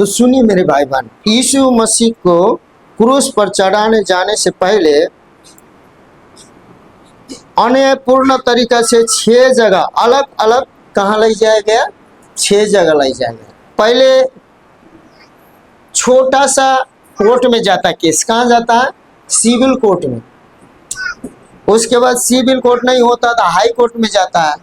तो सुनिए मेरे भाई बहन, यीशु मसीह को क्रूस पर चढ़ाने जाने से पहले अन्यायपूर्ण तरीका से 6 जगह अलग अलग कहाँ ले जाया गया? 6 जगह ले जाया गया। पहले छोटा सा कोर्ट में जाता है केस, कहाँ जाता है? सिविल कोर्ट में। उसके बाद सिविल कोर्ट नहीं होता तो हाई कोर्ट में जाता है।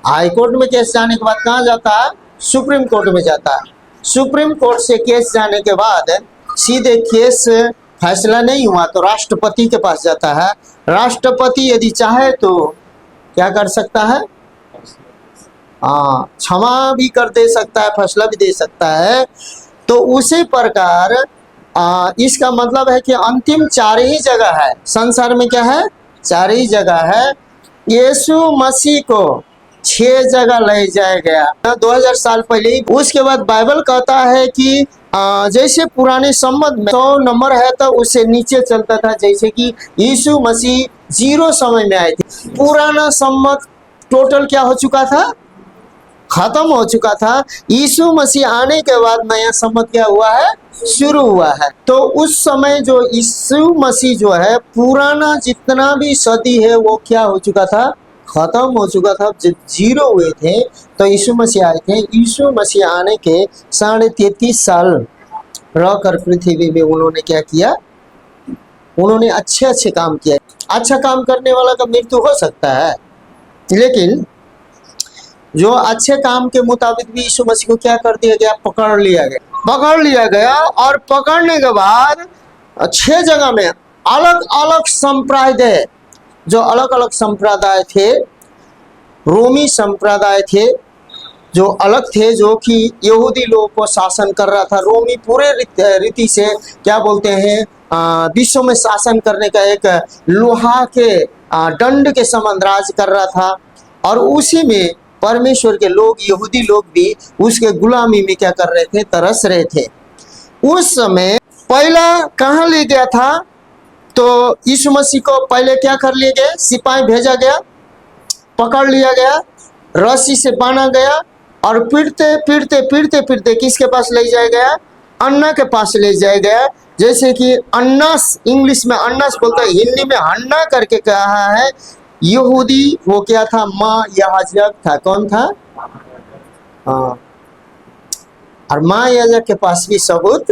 हाई कोर्ट में केस जाने के बाद कहाँ जाता है? सुप्रीम कोर्ट में जाता है। सुप्रीम कोर्ट से केस जाने के बाद सीधे केस फैसला नहीं हुआ तो राष्ट्रपति के पास जाता है। राष्ट्रपति यदि चाहे तो क्या कर सकता है? क्षमा भी कर दे सकता है, फैसला भी दे सकता है। तो उसी प्रकार इसका मतलब है कि अंतिम 4 ही जगह है संसार में। क्या है? 4 ही जगह है। यीशु मसीह को 6 जगह ले जाया गया 2000 साल पहले। उसके बाद बाइबल कहता है कि जैसे पुराने संबंध में 100 नंबर है तो उससे नीचे चलता था, जैसे कि यीशु मसीह 0 समय में आए थे। पुराना संबंध टोटल क्या हो चुका था? खत्म हो चुका था। यीशु मसीह आने के बाद नया संबंध क्या हुआ है? शुरू हुआ है। तो उस समय जो यीशु मसीह जो है पुराना जितना भी सदी है वो क्या हो चुका था? खत्म हो चुका था। जब 0 हुए थे तो यीशु मसीह आए थे। यीशु मसीह आने के 33.5 साल रहकर पृथ्वी में उन्होंने क्या किया? उन्होंने अच्छे काम किया। अच्छा काम करने वाला का मृत्यु हो सकता है, लेकिन जो अच्छे काम के मुताबिक भी यीशु मसीह को क्या कर दिया गया? पकड़ लिया गया। और पकड़ने के बाद 6 जगह में अलग अलग संप्रदाय, जो अलग अलग संप्रदाय थे, रोमी संप्रदाय थे जो अलग थे, जो कि यहूदी लोगों को शासन कर रहा था। रोमी पूरे रीति से क्या बोलते हैं, विश्व में शासन करने का एक लोहा के दंड के समान राज कर रहा था। और उसी में परमेश्वर के लोग, यहूदी लोग भी उसके गुलामी में क्या कर रहे थे? तरस रहे थे। उस समय पहला कहाँ ले गया था? तो यीशु मसीह को पहले क्या कर लिए गए? सिपाही भेजा गया, पकड़ लिया गया, रस्सी से बांधा गया और पीटते किसके पास ले जाया गया? अन्ना के पास ले जाया गया। जैसे कि अन्नास, इंग्लिश में अन्नास बोलता है, हिंदी में हन्ना करके कहा है। यहूदी वो क्या था? महायाजक था। कौन था? और महायाजक के पास भी सबूत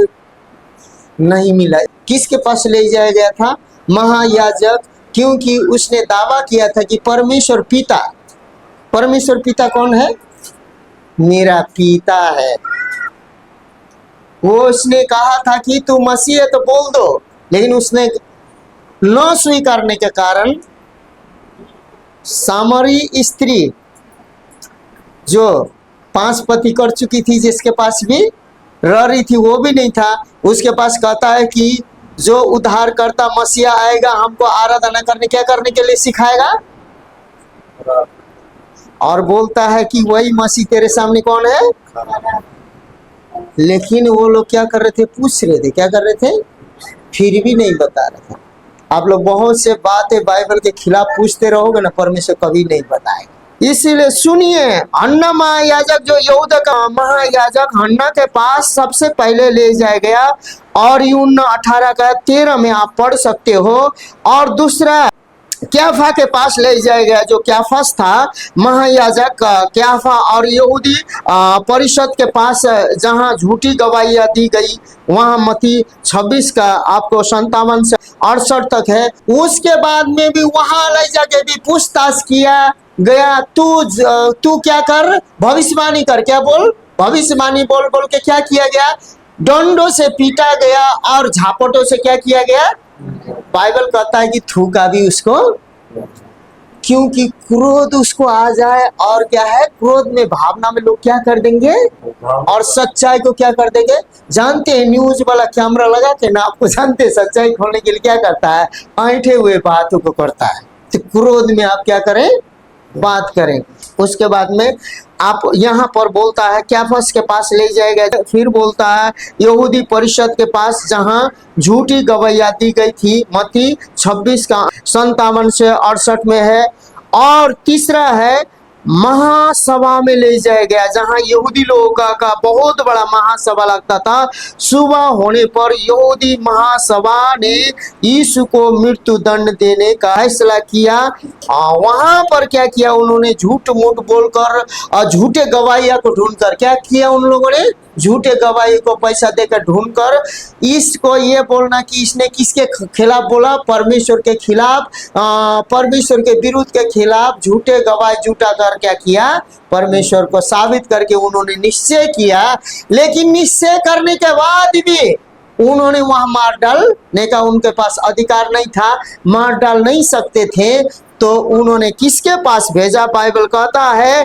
नहीं मिला। किसके पास ले जाया गया था? महायाजक, क्योंकि उसने दावा किया था कि परमेश्वर पिता कौन है? मेरा पिता है। वो उसने कहा था कि तू मसीह है तो बोल दो, लेकिन उसने न स्वीकारने के कारण सामरी स्त्री जो 5 पति कर चुकी थी, जिसके पास भी रह रही थी, वो भी नहीं था। उसके पास कहता है कि जो उद्धारकर्ता मसीहा आएगा हमको आराधना करने के लिए सिखाएगा, और बोलता है कि वही मसीह तेरे सामने कौन है? लेकिन वो लोग क्या कर रहे थे? पूछ रहे थे। क्या कर रहे थे? फिर भी नहीं बता रहे थे। आप लोग बहुत से बातें बाइबल के खिलाफ पूछते रहोगे ना, परमेश्वर कभी नहीं बताएगा। इसीलिए सुनिए, हन्ना महायाजक, जो यहूदा का महायाजक हन्ना के पास सबसे पहले ले जाया गया। और यूहन्ना 18:13 में आप पढ़ सकते हो। और दूसरा क्याफा के पास ले जाया गया, जो क्याफास था महायाजक क्याफा, और यहूदी परिषद के पास जहां झूठी गवाहियां दी गई, वहां मत्ती 26 का आपको 57 से 68 तक है। उसके बाद में भी वहां ले जाके भी पूछताछ किया गया। तू क्या कर? भविष्यवाणी कर। क्या बोल? भविष्यवाणी बोल के क्या किया गया? डंडों से पीटा गया और झापटों से क्या किया गया? बाइबल कहता है कि थूका भी उसको, क्योंकि क्रोध उसको आ जाए। और क्या है? क्रोध में, भावना में लोग क्या कर देंगे? और सच्चाई को क्या कर देंगे? जानते हैं, न्यूज वाला कैमरा लगा के ना, आपको जानते हैं सच्चाई खोलने के लिए क्या करता है? ऐंठे हुए बातों को करता है। तो क्रोध में आप क्या करें? बात करें। उसके बाद में आप यहाँ पर बोलता है क्याफास के पास ले जाएगा। फिर बोलता है यहूदी परिषद के पास, जहाँ झूठी गवाहियां दी गई थी। मत्ती 26 का 57 से 68 में है। और तीसरा है महासभा में ले जाया गया, जहां यहूदी लोगों का बहुत बड़ा महासभा लगता था। सुबह होने पर यहूदी महासभा ने यीशु को मृत्यु दंड देने का फैसला किया। वहां पर क्या किया उन्होंने, झूठ मूठ बोलकर और झूठे गवाहियों को ढूंढकर क्या किया उन लोगों ने, झूठे गवाही को पैसा देकर ढूंढकर इसको ये बोलना कि इसने किसके खिलाफ बोला, परमेश्वर के खिलाफ, परमेश्वर के विरुद्ध के खिलाफ झूठे गवाही जुटा कर क्या किया, परमेश्वर को साबित करके उन्होंने निश्चय किया। लेकिन निश्चय करने के बाद भी उन्होंने वहां मार डालने का उनके पास अधिकार नहीं था, मार डाल नहीं सकते थे। तो उन्होंने किसके पास भेजा, बाइबल कहता है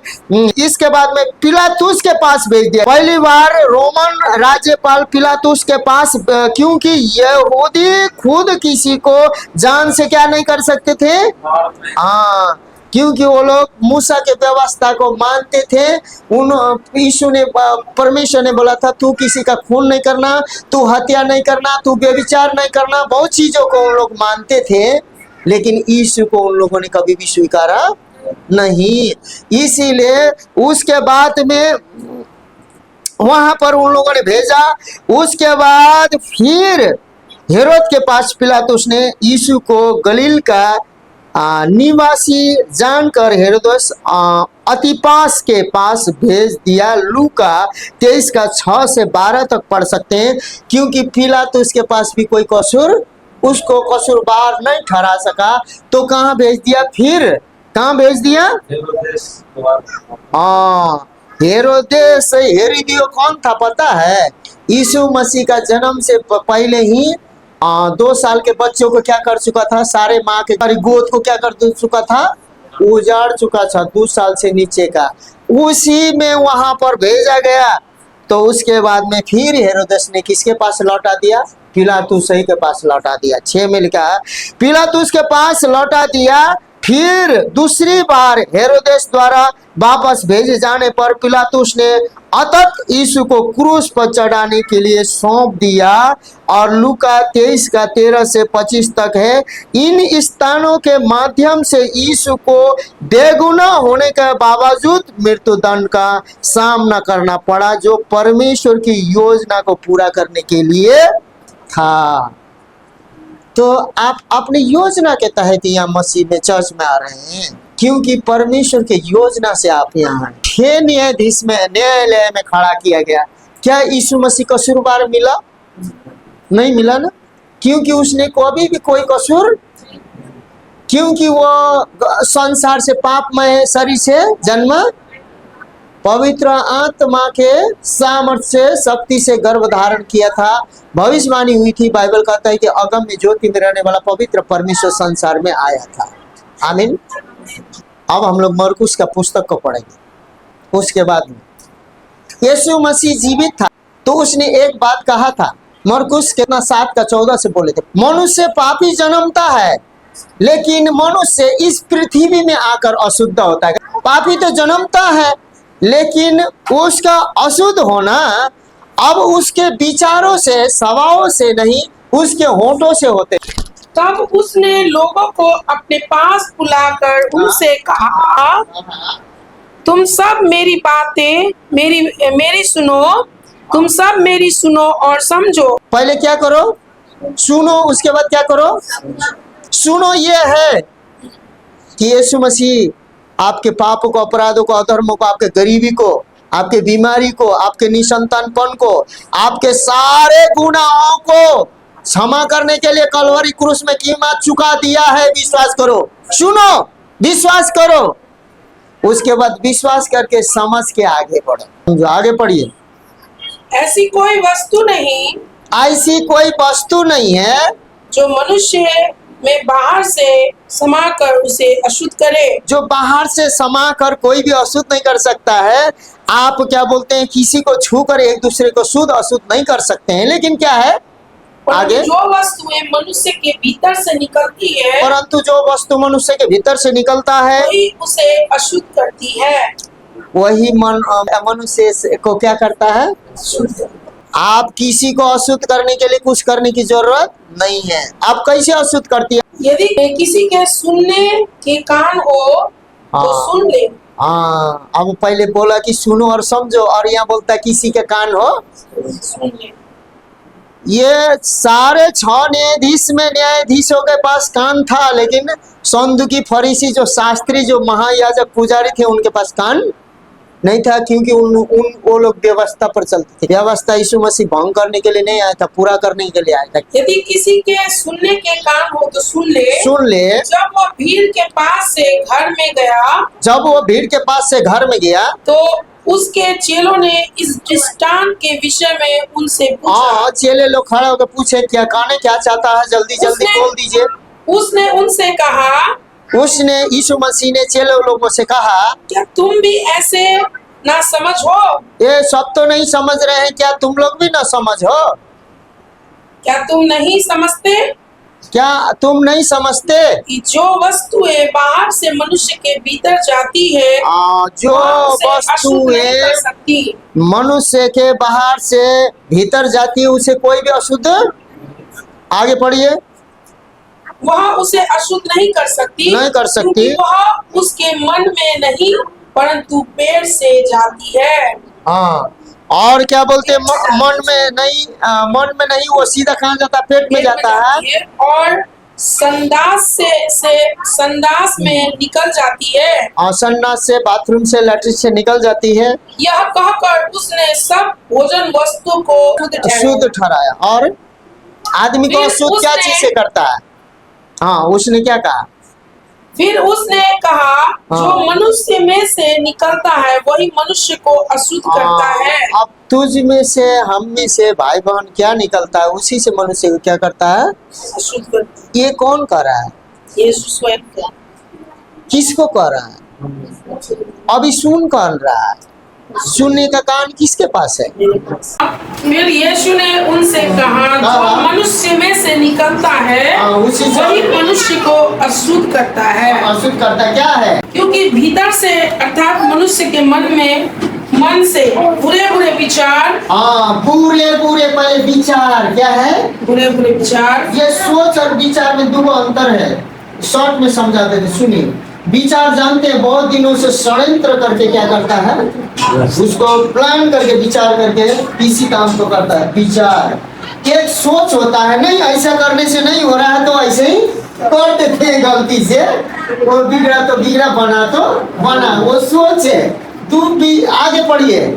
इसके बाद में पिलातुस के पास भेज दिया। पहली बार रोमन राज्यपाल पिलातुस के पास, क्योंकि यहूदी खुद किसी को जान से क्या नहीं कर सकते थे, हाँ, क्योंकि वो लोग मूसा के व्यवस्था को मानते थे। यीशु ने, परमेश्वर ने बोला था तू किसी का खून नहीं करना, तू हत्या नहीं करना, तू व्यभिचार नहीं करना, बहुत चीजों को उन लोग मानते थे। लेकिन यीशु को उन लोगों ने कभी भी स्वीकारा नहीं। इसीलिए उसके बाद में वहां पर उन लोगों ने भेजा। उसके बाद फिर हेरोद के पास पिलातुस ने यीशु को गलील का निवासी जानकर हेरोदस अतिपास के पास भेज दिया। लूका 23 का 6 से 12 तक पढ़ सकते हैं। क्योंकि पिलातुस के पास भी कोई कसूर, उसको कसूरवार नहीं ठहरा सका, तो कहाँ भेज दिया, फिर कहाँ भेज दिया, हाँ, हेरोदेस। हेरोदियो कौन था पता है, यीशु मसीह का जन्म से पहले ही 2 साल के बच्चों को क्या कर चुका था, सारे माँ के गोद को क्या कर चुका था, उजाड़ चुका था। 2 साल से नीचे का उसी में वहां पर भेजा गया। तो उसके बाद में फिर हेरोदेस ने किसके पास लौटा दिया, पिलातुस ही के पास लौटा दिया। 6 में लिखा है पिलातुस के पास लौटा दिया। फिर दूसरी बार हेरोदेस द्वारा वापस भेजे जाने पर पिलातुस ने अतत यीशु को क्रूस पर चढ़ाने के लिए सौंप दिया। और लूका 23 का 13 से 25 तक है। इन स्थानों के माध्यम से यीशु को बेगुनाह होने के बावजूद मृत्यु दंड का सामना करना पड़ा, जो परमेश्वर की योजना को पूरा करने के लिए था। तो आप अपनी योजना के तहत यहाँ मसीह में चर्च में आ रहे हैं, क्योंकि परमेश्वर के योजना से आप यहाँ हैं। 6 न्यायाधीश में न्यायालय में खड़ा किया गया। क्या यीशु मसीह कसूरवार मिला? नहीं मिला ना, क्योंकि उसने कभी भी कोई कसूर, क्योंकि वो संसार से पापमय शरीर से जन्म, पवित्र आत्मा के सामर्थ्य से शक्ति से गर्भ धारण किया था। भविष्यवाणी हुई थी, बाइबल कहता है कि अगम में ज्योति में रहने वाला पवित्र परमेश्वर संसार में आया था। आमीन। अब हम लोग मरकुस का पुस्तक को पढ़ेंगे। उसके बाद में यीशु मसीह जीवित था तो उसने एक बात कहा था, मरकुस कितना 7 का 14 से बोले थे, मनुष्य पापी जन्मता है, लेकिन मनुष्य इस पृथ्वी में आकर अशुद्ध होता है। पापी तो जन्मता है, लेकिन उसका अशुद्ध होना अब उसके विचारों से, स्वभाव से नहीं, उसके होठों से होते। तब उसने लोगों को अपने पास बुलाकर उनसे कहा, तुम सब मेरी बातें मेरी सुनो, तुम सब मेरी सुनो और समझो। पहले क्या करो, सुनो, उसके बाद क्या करो, सुनो। ये है कि यीशु मसीह आपके पापों को, अपराधों को, अधर्मों को, आपके गरीबी को, आपके बीमारी को, आपके निसंतानपन को, आपके सारे गुनाहों को क्षमा करने के लिए कलवरी क्रूस में कीमत चुका दिया है। विश्वास करो, सुनो, विश्वास करो। उसके बाद विश्वास करके समझ के आगे बढ़ो। आगे पढ़िए। ऐसी कोई वस्तु नहीं, ऐसी कोई वस्तु नहीं है जो मनुष्य में बाहर से समाकर उसे अशुद्ध करे। जो बाहर से समाकर कोई भी अशुद्ध नहीं कर सकता है। आप क्या बोलते हैं, किसी को छूकर एक दूसरे को शुद्ध अशुद्ध नहीं कर सकते हैं। लेकिन क्या है आगे, जो वस्तुएं मनुष्य के भीतर से निकलती है, परंतु जो वस्तु मनुष्य के भीतर से निकलता है वही उसे अशुद्ध करती है। वही मनुष्य को क्या करता है, शुद्ध। आप किसी को अशुद्ध करने के लिए कुछ करने की जरूरत नहीं है। आप कैसे अशुद्ध करती है? यदि किसी के सुनने के कान हो तो सुन ले, हाँ, अब पहले बोला कि सुनो और समझो, और यहाँ बोलता है किसी के कान हो। सुन ले। ये सारे 6 न्यायाधीश में न्यायाधीशों के पास कान था, लेकिन सौंदुकी फरीसी जो शास्त्री जो महायाजक पुजारी थे उनके पास कान नहीं था, क्योंकि वो लोग व्यवस्था पर चलते थे। व्यवस्था यीशु मसीह भंग करने के लिए नहीं आया था, पूरा करने के लिए आया था। यदि किसी के सुनने के कान हो तो सुन ले। सुन ले। जब वो भीड़ के पास से घर में गया, जब वो भीड़ के पास से घर में गया तो उसके चेलों ने इस दृष्टांत के विषय में उनसे पूछा। हाँ, चेले लोग खड़े होकर पूछे क्या काने क्या चाहता है, जल्दी जल्दी उसने- बोल दीजिए। उसने उनसे कहा, उसने यीशु मसीह ने चेले लोगों से कहा, क्या तुम भी ऐसे ना समझ हो? ये सब तो नहीं समझ रहे हैं, क्या तुम लोग भी ना समझ हो? क्या तुम नहीं समझते क्या तुम नहीं समझते? कि जो वस्तुएं बाहर से मनुष्य के भीतर जाती है, जो वहाँ से अशुद्ध नहीं कर वस्तुएं सकती, मनुष्य के बाहर से भीतर जाती है उसे कोई भी अशुद्ध, आगे पढ़िए, वह उसे अशुद्ध नहीं कर सकती, नहीं कर सकती। क्योंकि वह उसके मन में नहीं परंतु पेट से जाती है। हाँ, और क्या बोलते हैं, मन में नहीं, वो सीधा कहाँ जाता है, पेट में जाता है, और संडास में निकल जाती है। और संडास से, बाथरूम से, लैट्रिन से निकल जाती है। यह कहकर उसने सब भोजन वस्तु को शुद्ध ठहराया। और आदमी को फिर अशुद्ध क्या उसने- चीज से करता है? हाँ, उसने क्या कहा? फिर उसने कहा, हाँ। जो मनुष्य में से निकलता है वही मनुष्य को अशुद्ध करता है। अब तुझ में से, हम में से, भाई बहन क्या निकलता है उसी से मनुष्य को क्या करता है? अशुद्ध करता है। ये कौन कर रहा है? यीशु स्वयं का। किसको कर रहा है? अभी सुन कर रहा है, सुनने का कान किसके पास है? फिर यीशु ने उनसे कहा, जो मनुष्य में से निकलता है उसी से वही मनुष्य को अशुद्ध करता है। अशुद्ध करता क्या है? क्योंकि भीतर से अर्थात मनुष्य के मन से बुरे बुरे विचार, पूरे पहले विचार क्या है? बुरे बुरे विचार, ये सोच और विचार में दो अंतर है। शॉर्ट में समझाते थे, सुनिए। विचार जानते हैं, बहुत दिनों से षड्यंत्र करके क्या करता है, उसको प्लान करके विचार करके किसी काम को करता है। विचार एक सोच होता है, नहीं ऐसा करने से नहीं हो रहा है तो ऐसे ही कर देते हैं गलती से, वो बिगड़ा तो बिगड़ा, बना तो बना, वो सोच है। तुम भी आगे पढ़िए।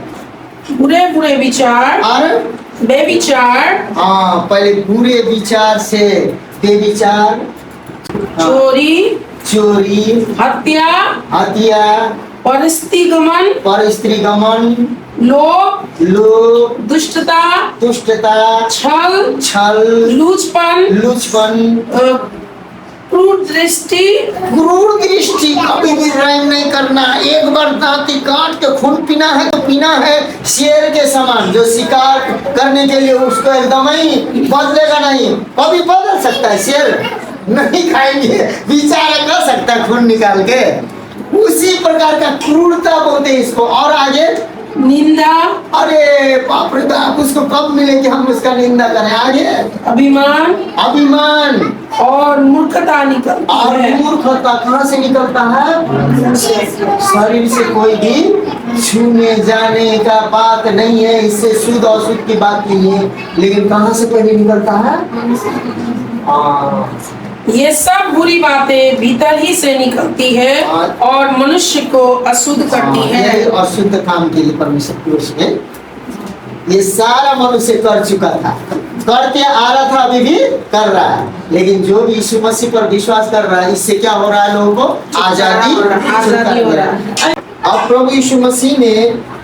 बुरे बुरे विचार और बेविचार, पहले बुरे विचार से बेविचार, चोरी, हत्या, परस्त्रीगमन, लोभ, दुष्टता, छल, लूचपन, क्रूर दृष्टि, कभी भी रहम नहीं करना। एक बार दांती काट के खून पीना है तो पीना है, शेर के समान जो शिकार करने के लिए उसको एकदम ही बदलेगा नहीं। कभी बदल सकता है शेर? नहीं खाएंगे, विचार कर सकता है खून निकाल के। उसी प्रकार का क्रूरता बोलते हैं इसको। और आगे निंदा, अरे बाप रे बाप, उसको कब मिले कि हम उसका निंदा करें? आगे अभिमान और मूर्खता निकलती और है। मूर्खता कहाँ से निकलता है? शरीर से कोई भी छूने जाने का बात नहीं है, इससे शुद्ध अशुद्ध की बात नहीं है, लेकिन कहाँ से पहले निकलता है? ये सब बुरी बातें भीतर ही से निकलती है और मनुष्य को अशुद्ध करती है। यही अशुद्ध काम के लिए परमेश्वर की ओर से ये सारा मनुष्य कर चुका था, करके आ रहा था, अभी भी कर रहा है। लेकिन जो भी यीशु मसीह पर विश्वास कर रहा है, इससे क्या हो रहा है? लोगों को आजादी हो रहा है। अब प्रभु यीशु मसीह ने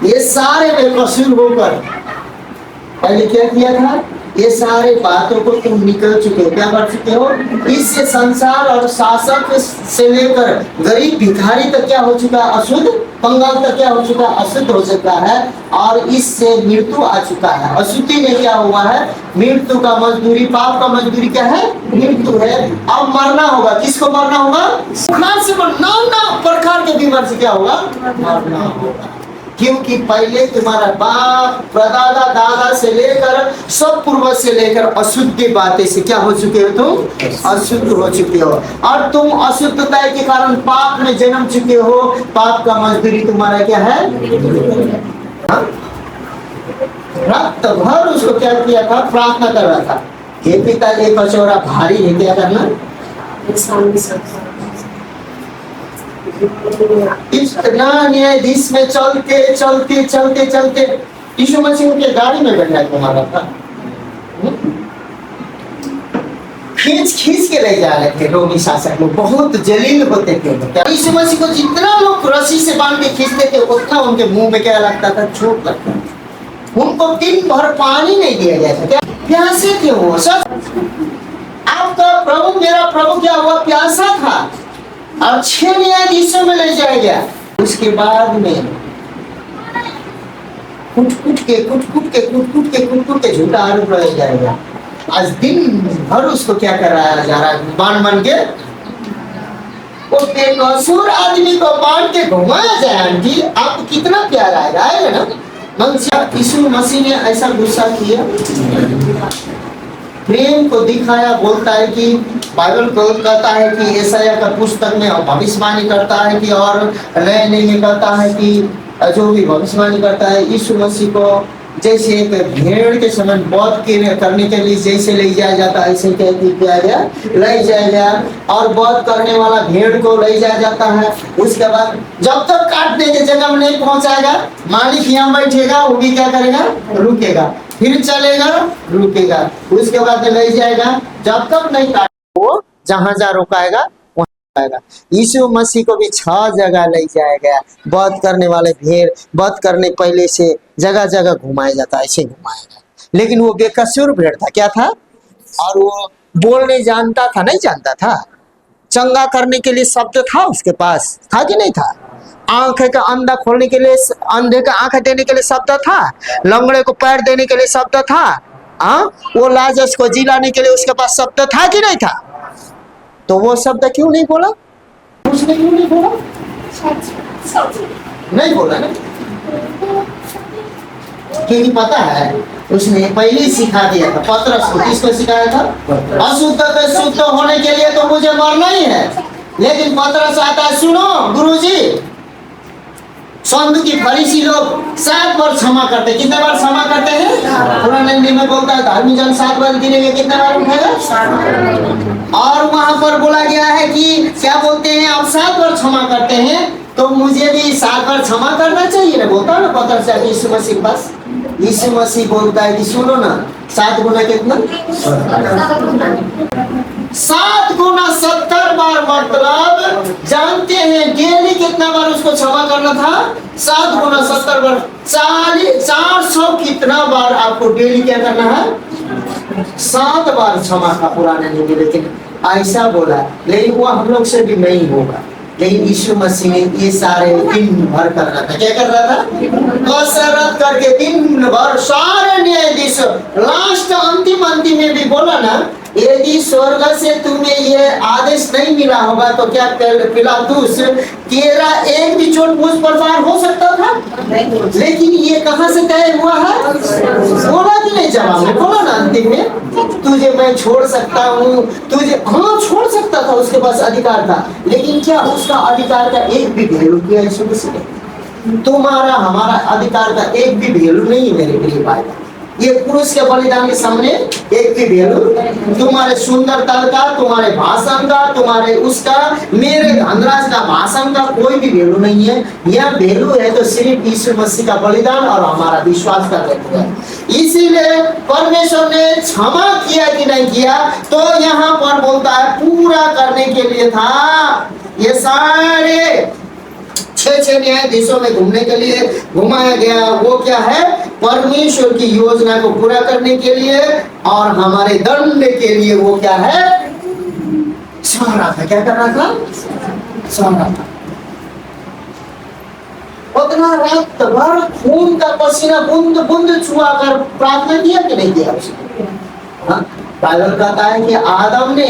ये सारे बेकसूर होकर पहले क्या किया था? ये सारे बातों को तुम निकल चुके हो, क्या कर चुके हो? इससे संसार और शासक से लेकर गरीब भिखारी तक क्या हो चुका है? अशुद्ध। कंगाल तक क्या हो चुका है? अशुद्ध हो चुका है। और इससे मृत्यु आ चुका है। अशुद्धि में क्या हुआ है? मृत्यु का मजदूरी, पाप का मजदूरी क्या है? मृत्यु है। अब मरना होगा। किसको मरना होगा? बुखार से, नाना प्रकार के बीमारी से क्या होगा? मरना होगा। क्योंकि पहले तुम्हारा बाप प्रदादा दादा से लेकर सब पूर्वज से लेकर अशुद्ध बातें से क्या हो चुके हो तुम? अशुद्ध हो चुके हो। और तुम अशुद्धता के कारण पाप में जन्म चुके हो। पाप का मजदूरी तुम्हारा क्या है? हाँ? रात भर उसको क्या किया था? प्रार्थना कर रहा था, हे पिता ये कचौरा भारी है, क्या करना? इतना न्यायाधीश में चलते चलते चलते चलते यीशु मसीह के गाड़ी में बैठा के मारा था। खींच खींच के ले जा रहे थे रोमी शासक लोग, बहुत जलील होते थे। यीशु मसीह को जितना लोग रस्सी से बांध के खींचते थे उतना उनके मुंह में क्या लगता था? चोट लगता था। उनको दिन भर पानी नहीं दिया गया था। क्या प्यासे थे वो? सब आपका प्रभु, मेरा प्रभु क्या हुआ? प्यासा था और 6 न्यायाधीशों में ले जाया गया। उसके बाद में कुट कुट के झूठा आरोप लगाया जाएगा। आज दिन भर उसको क्या कराया जा रहा है? बांध बांध के वो बेकसूर आदमी को बांध के घुमाया जाए। आंटी आपको कितना प्यार आएगा? आएगा ना मन से? यीशु मसीह ने ऐसा गुस्सा किया, प्रेम को दिखाया। बोलता है कि बाइबल को कहता है कि यशायाह का पुस्तक में भविष्यवाणी करता है कि और नए में कहता है कि जो भी भविष्यवाणी करता है यीशु मसीह को जैसे एक भेड़ के समय वध करने के लिए जैसे ले जाया जाता है ऐसे क्या किया गया? ले जाया गया। और वध करने वाला भेड़ को ले जाया जाता है। उसके बाद जब तक काटने की जगह में नहीं पहुंचाएगा, मालिक यहाँ बैठेगा, वो भी क्या करेगा? रुकेगा, फिर चलेगा, रुकेगा, उसके बाद ले जाएगा। जब तक नहीं काट वो जहां जहां रुकाएगा आएगा। यीशु मसीह को भी 6 जगह ले जाया गया। वध करने वाले भेड़ वध करने पहले से जगह जगह घुमाया जाता है, ऐसे घुमाया गया। लेकिन वो बेकसूर भेड़ था। क्या था? और वो बोलने जानता था? नहीं जानता था। चंगा करने के लिए शब्द था उसके पास, था कि नहीं था? आंख का अंधा खोलने के लिए, अंधे का आंख देने के लिए शब्द था। लंगड़े को पैर देने के लिए शब्द था। वो लाजरस को जिलाने के लिए उसके पास शब्द था कि नहीं था? तो वो शब्द क्यों नहीं बोला? उसने क्यों नहीं बोला? नहीं बोला ना, क्योंकि पता है उसने पहले ही सिखा दिया था। पतरस को किसको सिखाया था? अशुद्ध से शुद्ध होने के लिए तो मुझे मरना ही है। लेकिन पतरस आता है, सुनो गुरुजी, संत की फरीसी लोग 7 बार क्षमा करते। कितने बार क्षमा करते हैं? पुराने नियम में बोलता है धार्मिक जन 7 बार गिनेंगे, कितने बार उठेगा? और वहां पर बोला गया है कि क्या बोलते हैं? आप 7 बार क्षमा करते हैं तो मुझे भी 7 बार क्षमा करना चाहिए ना, बोलता है ना पत्थर से यीशु मसीह के पास। यीशु मसीह बोलता है कि सुनो ना, 7 गुना कितना? 7 गुना 70 बार, मतलब जानते हैं डेली कितना बार उसको क्षमा करना था? 7 गुना 70 बार, 400 कितना बार आपको डेली क्या करना है? 7 बार क्षमा का पुराने नियम। लेकिन ऐसा बोला, लेकिन वो हम लोग से भी नहीं होगा। लेकिन यीशु मसीह ने ये सारे दिन भर कर रहा था। क्या कर रहा था? कसरत करके दिन भर सारे न्यायाधीश लास्ट अंतिम में भी बोला ना, यदि स्वर्ग से तुम्हें ये आदेश नहीं मिला होगा तो क्या पिलातुस तेरा एक भी चोट मुझ पर पार हो सकता था? लेकिन ये कहां से तय हुआ है? बोला कि नहीं जवाब में? बोला ना अंतिम में, तुझे मैं छोड़ सकता हूँ, तुझे हाँ छोड़ सकता था, उसके पास अधिकार था। लेकिन क्या उसका अधिकार का एक भी वैल्यू किया यीशु मसीह ने? तुम्हारा हमारा अधिकार का एक भी वैल्यू नहीं मेरे प्रिय भाई। ये पुरुष के बलिदान के सामने एक भी वैल्यू, तुम्हारे सुंदरता का, तुम्हारे भाषण का, तुम्हारे उसका, मेरे धनराज का भाषण का कोई भी वैल्यू नहीं है। यह वैल्यू है तो सिर्फ यीशु मसीह का बलिदान और हमारा विश्वास का वैल्यू है। इसीलिए परमेश्वर ने क्षमा किया कि नहीं किया, तो यहाँ पर बोलता है पूरा करने के लिए था। ये सारे 6 न्यायाधीशों में घूमने के लिए घुमाया गया। वो क्या है? परमेश्वर की योजना को पूरा करने के लिए और हमारे दंड के लिए। वो क्या है? सह रहा था। क्या कर रहा था? सह रहा था। उतना रात भर खून का पसीना बूंद बूंद छुआ कर प्रार्थना किया कि नहीं किया उसने? बाइबल कहता है कि आदम ने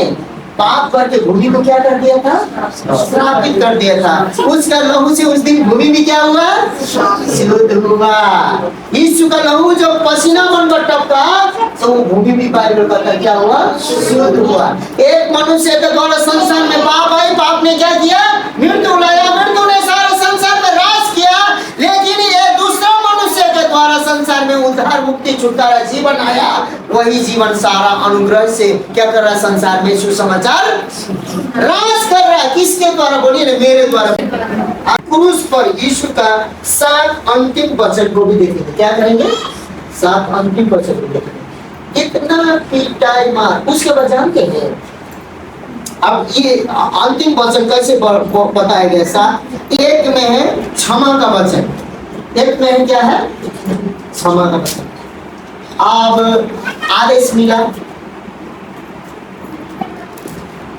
पाप करके भूमि को क्या कर दिया था, श्रापित कर दिया था। उसका लहू से उस दिन भूमि भी क्या हुआ, शुद्ध हुआ। यीशु का लहू जो पसीना बनकर टपका तो वो भूमि भी बाइबल कहता क्या हुआ, शुद्ध हुआ। एक मनुष्य के द्वारा संसार में पाप आई, पाप ने क्या किया, मृत्यु लाया, मृत्यु ने सारे संसार में राज किया। लेकिन ये दूसरा मनुष्य के द्वारा संसार में उद्धार, मुक्ति, छुटकारा, जीवन आया। वही जीवन सारा अनुग्रह से क्या कर रहा है, संसार में सुसमाचार राज कर रहा है। किसके द्वारा, बोलिए ना, मेरे द्वारा। क्रूस पर यीशु का 7 अंतिम वचन को भी देखेंगे। क्या करेंगे, 7 अंतिम वचन को देखेंगे। इतना पीटाई मार, उसके बाद जानते हैं अब ये अंतिम वचन कैसे बताया गया। 7 एक में है क्षमा का वचन, एक में है क्या है, क्षमा का वचन। अब आदेश मिला,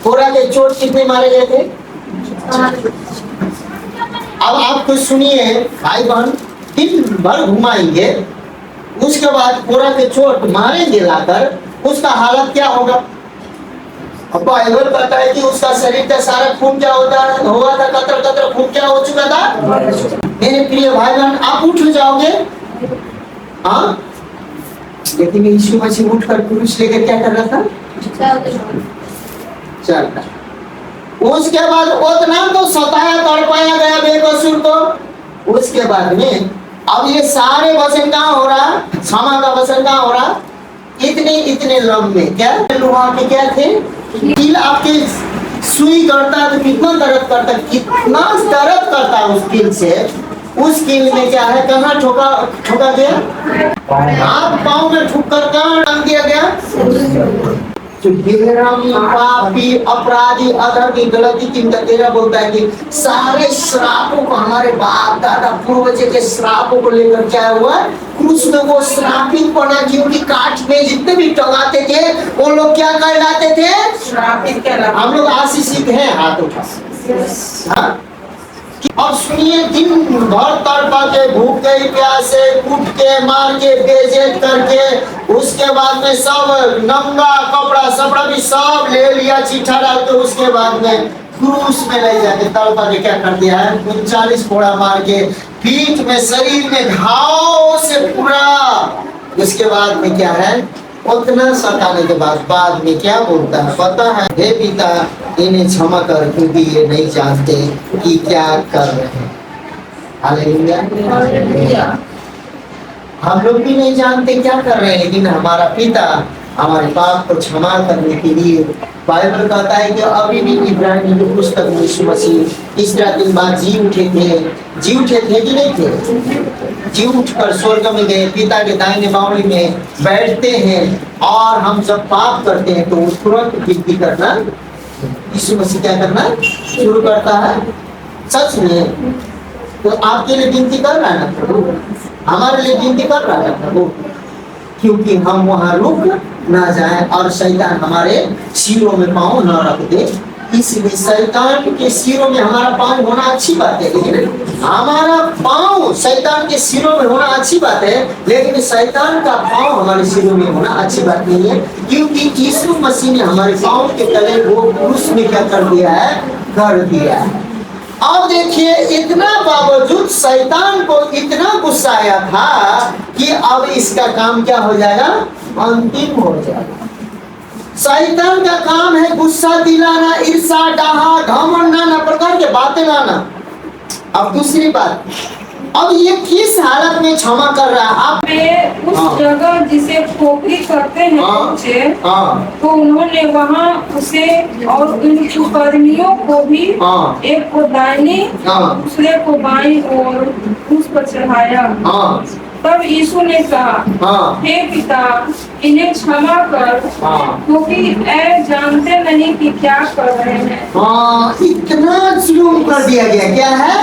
कोरा के चोट कितने मारे गए थे। अब आप कुछ सुनिए भाई बहन, दिन भर घुमाएंगे, उसके बाद कोरा के चोट मारेंगे लाकर, उसका हालत क्या होगा। अब बाइबल कहता है कि उसका शरीर का सारा खून क्या होता है, हुआ था, कतर कतर खून क्या हो चुका था। मेरे प्रिय भाई बहन, आप उठ जाओगे, हाँ, लेकिन यीशु मसीह उठ कर क्रूस लेकर क्या कर रहा था, चलता। उसके बाद उतना तो सताया, तड़पाया गया बेकसूर को। उसके बाद में अब ये सारे वचन कहाँ हो रहा, क्षमा का वचन कहाँ हो रहा, इतने इतने लंबे, क्या लोहा के क्या थे, कील आपके सुई करता है तो कितना दर्द करता, कितना दर्द करता है उस कील से। उस कील में क्या है, कहाँ ठोका ठोका गया, हाथ पाँव में ठुक कर कहाँ टांग दिया गया। जो बेरहम, पापी, अपराधी, अधर्मी, गलती की तेरा बोलता है कि सारे श्रापों को, हमारे बाप दादा पूर्वज के श्रापों को लेकर क्या हुआ, क्रूस में वो श्रापित बना। क्योंकि काट में जितने भी टंगाते थे वो लोग क्या कहलाते थे, श्रापित कहलाते। हम लोग आशीषित हैं, हाथ उठा। हाँ? अब सुनिए, दिन भर तड़पा के, भूखे प्यासे, कूट के, मार के, बेइज्जत करके, उसके बाद में सब नंगा कपड़ा सपड़ा भी सब ले लिया, चिट्ठा डाल के, उसके बाद में क्रूस में ले जाके तड़पा के क्या कर दिया है, 39 फोड़ा मार के, पीठ में, शरीर में घाव से पूरा। उसके बाद में क्या है, उतना सताने के बाद में क्या बोलता है, पता है, हे पिता इन्हें क्षमा कर, क्योंकि ये नहीं जानते कि क्या कर रहे हैं। हालेलुया। हम लोग भी नहीं जानते क्या कर रहे हैं, लेकिन हमारा पिता हमारे पाप को क्षमा करने के लिए, बाइबल कहता है कि अभी भी इब्राहिम की पुस्तक में यीशु मसीह तीसरा दिन बाद जी उठे थे कि नहीं थे, जी उठकर स्वर्ग में गए, पिता के दाहिने बावड़ी में बैठते हैं। और हम जब पाप करते हैं तो तुरंत गिनती करना यीशु मसीह क्या करना शुरू करता है। सच में तो आपके लिए गिनती कर रहा है ना प्रभु, हमारे लिए गिनती कर रहा है ना प्रभु, क्योंकि हम वहां रुक ना जाए और शैतान हमारे सिरों में पांव न रख दे। इसलिए शैतान के सिरों में हमारा पांव होना अच्छी बात है, लेकिन हमारा पांव शैतान के सिरों में होना अच्छी बात है, लेकिन शैतान का पांव हमारे सिरों में होना अच्छी बात नहीं है। क्योंकि यीशु मसीह ने हमारे पांव के तले वो क्रूस में क्या कर दिया है, कर दिया है। अब देखिए, इतना बावजूद शैतान को इतना गुस्सा आया था कि अब इसका काम क्या हो जाएगा, अंतिम हो जाएगा। शैतान का काम है गुस्सा दिलाना, ईर्ष्या, डाहा, घमंड, नाना प्रकार के बातें लाना। अब दूसरी बात, अब ये किस हालत में क्षमा कर रहा है आप, उस जगह जिसे खोपड़ी करते हैं बच्चे, तो उन्होंने वहाँ उसे और उन कुकर्मियों को भी, एक को दाहिनी दूसरे को बाईं ओर क्रूस पर चढ़ाया। तब यीशु ने कहा, हे पिता इन्हें क्षमा कर, क्योंकि ये जानते नहीं कि क्या कर रहे हैं। इतना जुल्म कर दिया गया, क्या है,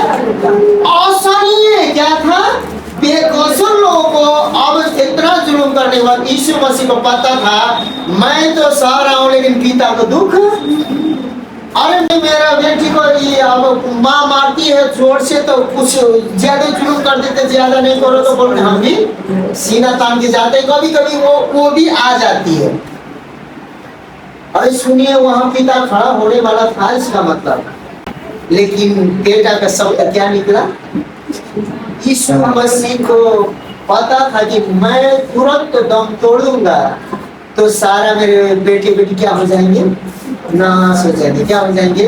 असहनीय क्या था, बेकसूर लोगों को अब इतना जुल्म करने के बाद यीशु मसीह को पता था, मैं तो सह रहा हूँ लेकिन पिता को दुख, अरे मेरा बेटी को ये अब माँ मारती है जोर से तो कुछ ज्यादा जुल्म कर देते, ज्यादा नहीं करो तो बोलते हम भी सीना तान के जाते, कभी कभी वो भी आ जाती है। अरे सुनिए, वहां पिता खड़ा होने वाला था इसका मतलब, लेकिन बेटा का शब्द क्या निकला? यीशु मसीह को पता था कि मैं तुरंत दम तोड़ूंगा तो सारा मेरे बेटे बेटी क्या हो जाएंगे? नाश हो जाएंगे। क्या हो जाएंगे?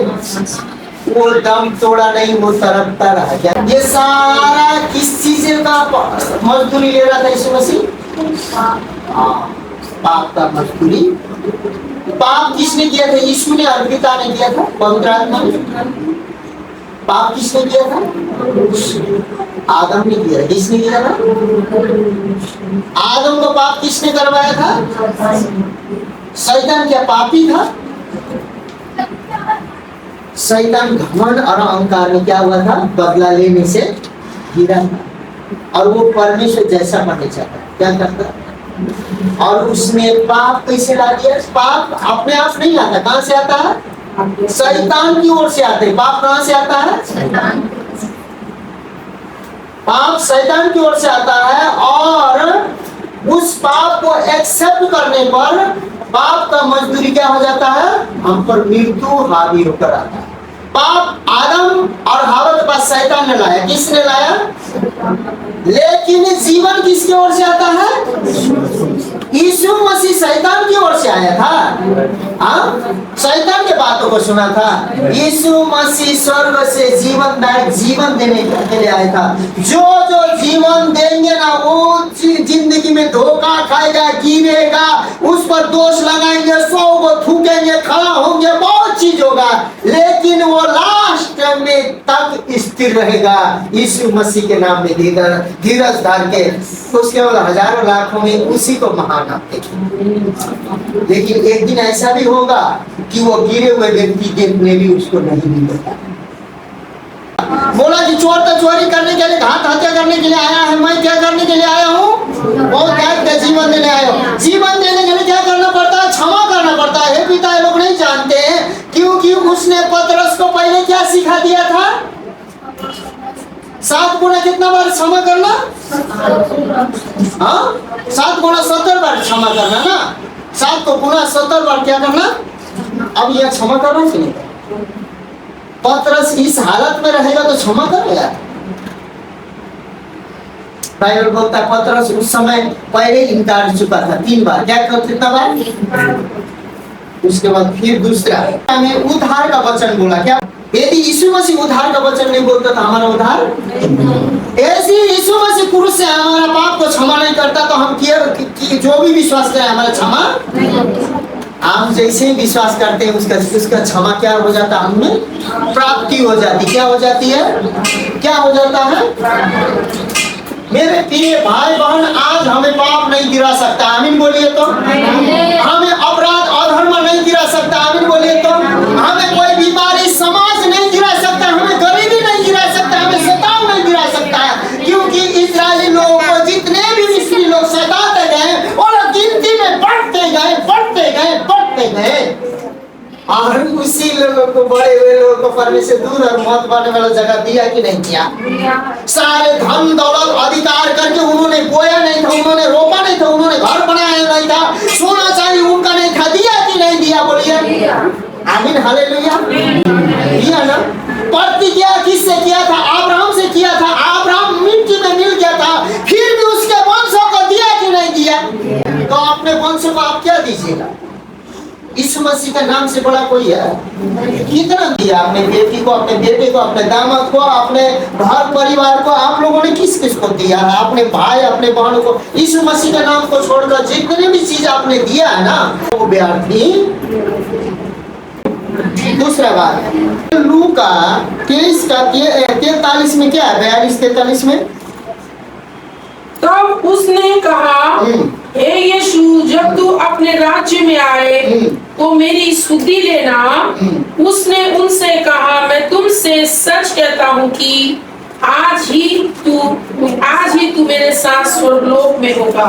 वो दम तोड़ा नहीं, वो तड़पता रहा। क्या ये सारा किस चीज का मजदूरी ले रहा था यीशु मसीह? पाप का मजदूरी। पाप किसने किया था? यीशु ने और पिता ने किया था, पवित्र आत्मा ने। पाप किसने किया था? आदम ने किया। किसने किया था? आदम को पाप किसने करवाया था? शैतान क्या पापी था? शैतान घमंड और अहंकार में क्या हुआ था? बदला लेने से गिरा था और वो परमेश्वर जैसा बनना चाहता। क्या करता? और उसने पाप कैसे ला दिया? पाप अपने आप नहीं आता। कहां से आता है? शैतान की ओर से आते हैं। पाप कहां से आता है? पाप शैतान की ओर से आता है और उस पाप को एक्सेप्ट करने पर पाप का मजदूरी क्या हो जाता है? हम पर मृत्यु हावी होकर आता है। पाप आदम और हवा के पास शैतान ने लाया। किसने लाया? लेकिन जीवन किसकी ओर से आता है? यीशु मसीह शैतान की ओर से आया था। शैतान के बातों को सुना था। यीशु मसीह स्वर्ग से जीवन देने के लिए आया था। जो जो जीवन देंगे ना, वो जिंदगी में धोखा खाएगा, गिरेगा, उस पर दोष लगाएंगे, 100 को थूकेंगे, खड़ा होंगे, बहुत चीज होगा, लेकिन वो लास्ट में तक स्थिर रहेगा यीशु मसीह के नाम में धीरज धार के। उसके बाद हजारों लाखों में उसी को महान आते। लेकिन एक दिन ऐसा भी होगा कि वो गिरे हुए व्यक्ति देखने भी उसको नहीं मिलेगा। बोला कि चोर तो चोरी करने के लिए, घात हत्या करने के लिए आया है, मैं क्या करने के लिए आया हूँ? वो क्या जीवन देने आया हूँ। जीवन देने के लिए क्या करना पड़ता है? क्षमा करना पड़ता है। हे पिता, ये लोग नहीं जानते हैं, क्योंकि उसने पतरस को पहले क्या सिखा दिया था? 7 गुना कितना बार क्षमा करना? 7 गुना 70 बार क्षमा करना ना। 7 को गुना 70 बार क्या करना? अब यह क्षमा करना कि नहीं? पतरस इस हालत में रहेगा तो क्षमा करेगा? बाइबल बोलता है पतरस उस समय पहले इनकार कर चुका था 3 बार। क्या कर? कितना बार? उसके बाद फिर दूसरा हमें उद्धार का वचन बोला। क्या? यदि यीशु मसीह उद्धार का वचन नहीं बोलता था हमारा उद्धार? ऐसे यीशु मसीह क्रूस से हमारा पाप को क्षमा नहीं करता तो हम जो भी विश्वास करें हमारा क्षमा, हम जैसे ही विश्वास करते हैं उसका क्षमा क्या हो जाता है? हमें प्राप्ति हो जाती। क्या हो जाती है? क्या हो जाता है? मेरे प्रिय भाई बहन, आज हमें पाप नहीं गिरा सकता। आमीन बोलिए तो। हमें अपराध अधर्म नहीं गिरा सकता। आमीन बोलिए तो। हमें कोई बीमारी समाज नहीं गिरा सकता। हमें गरीबी नहीं गिरा सकता। हमें शैतान नहीं गिरा सकता, क्योंकि इस्राएली लोगों को जितने भी मिस्री लोग सताते गए और गिनती में बढ़ते गए और उसी लोगों को, बड़े हुए लोगों को परमेश्वर दूर और मौत पाने वाला जगह दिया कि नहीं दिया? सारे धन दौलत अधिकार करके उन्होंने बोया नहीं था, उन्होंने रोपा नहीं था, उन्होंने घर बनाया नहीं था, सोना चांदी उनका नहीं था, दिया कि नहीं दिया? बोलिए आमीन, हालेलुया। दिया ना। प्रतिज्ञा किससे किया था? अब्राहम से किया था। अब्राहम मिट्टी में मिल गया था, फिर भी उसके वंशों को दिया कि नहीं दिया? तो अपने वंशों को आप क्या दीजिएगा? यीशु मसीह का नाम से बड़ा कोई है? कितना दिया? अपने बेटी को, अपने बेटे को, अपने दामाद को, अपने घर परिवार को आप लोगों ने किस किस को दिया है? अपने भाई, अपने बहनों को। यीशु मसीह का नाम को छोड़कर जितने भी चीज आपने दिया है ना, वो व्यर्थी। दूसरा बात, लूका 23 का 43 में क्या है? 42-43 में तब उसने कहा, हे यीशु, जब तू अपने राज्य में आए तो मेरी स्तुति लेना। उसने उनसे कहा, मैं तुमसे सच कहता हूँ कि आज ही तू मेरे साथ स्वर्गलोक में होगा।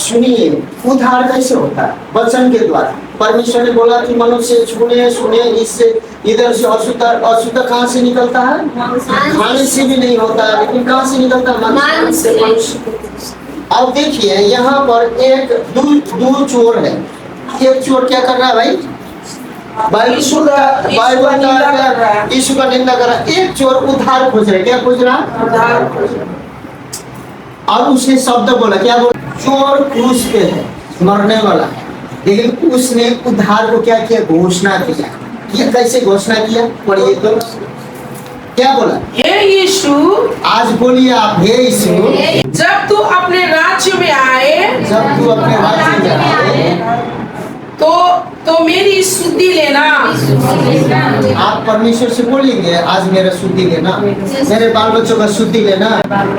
सुनिए, उद्धार कैसे होता है? वचन के द्वारा। परमेश्वर ने बोला कि मनुष्य सुने, इससे इधर से अशुद्ध कहाँ से निकलता है? खाने से भी नहीं होता है, लेकिन कहाँ से निकलता है? मनुष्य। अब देखिए यहाँ पर एक दो चोर है। एक चोर क्या कर रहा है भाई? यीशु का निंदा कर रहा है। यीशु का निंदा कर रहा है। एक चोर उद्धार खोज रहा है। क्या खोज रहा है? उद्धार खोज रहा है। और उसने शब्द बोला, क्या बोला? चोर क्रूस पे है, मरने वाला है, लेकिन उसने उद्धार को क्या किया? घोषणा किया। ये कैसे घोषणा किया? पढ़िए तो क्या बोला? हे यीशु, आज बोलिए आप, हे यीशु, जब तू अपने राज्य में आए जब तू अपने राज्य में आए तो मेरी शुद्धि लेना। आप परमेश्वर से बोलेंगे, आज मेरा शुद्धि लेना, मेरे बाल बच्चों का शुद्धि लेना,